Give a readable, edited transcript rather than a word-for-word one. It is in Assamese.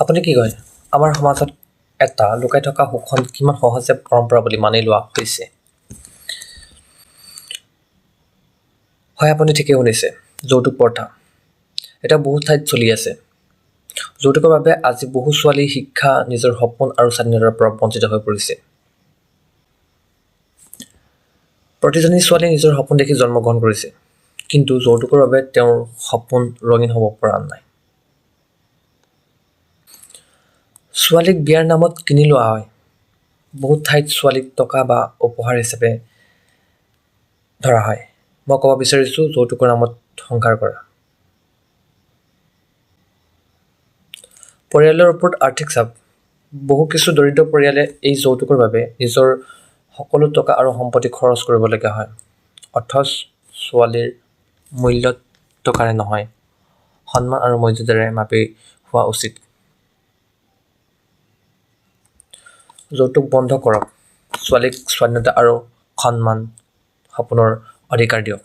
আপুনি কি কয় আমাৰ সমাজত এটা লুকাই থকা শোষণ কিমান সহজে পৰম্পৰা বুলি মানি লোৱা হৈছে? হয়, আপুনি ঠিকেই শুনিছে। যৌতুক প্ৰথা এটা বহুত ঠাইত চলি আছে। যৌতুকৰ বাবে আজি বহু ছোৱালী শিক্ষা, নিজৰ সপোন আৰু স্বাধীনতাৰ পৰা বঞ্চিত হৈ পৰিছে। প্ৰতিজনী ছোৱালীয়ে নিজৰ সপোন দেখি জন্মগ্ৰহণ কৰিছে, কিন্তু যৌতুকৰ বাবে তেওঁৰ সপোন ৰঙীন হ'ব পৰা নাই। ছোৱালীক বিয়াৰ নামত কিনি লোৱা হয়। বহুত ঠাইত ছোৱালীক টকা বা উপহাৰ হিচাপে ধৰা হয়। মই ক'ব বিচাৰিছোঁ যৌতুকৰ নামত সংসাৰ কৰা। পৰিয়ালৰ ওপৰত আৰ্থিক চাপ বহু কিছু দৰিদ্ৰ পৰিয়ালে এই যৌতুকৰ বাবে নিজৰ সকলো টকা আৰু সম্পত্তি খৰচ কৰিবলগীয়া হয়। অথচ ছোৱালীৰ মূল্য টকাৰে নহয়, সন্মান আৰু মৰ্যাদাৰে মাপি হোৱা উচিত। যৌতুক বন্ধ কৰক, ছোৱালীক স্বাধীনতা আৰু সন্মান, সপোনৰ অধিকাৰ দিয়ক।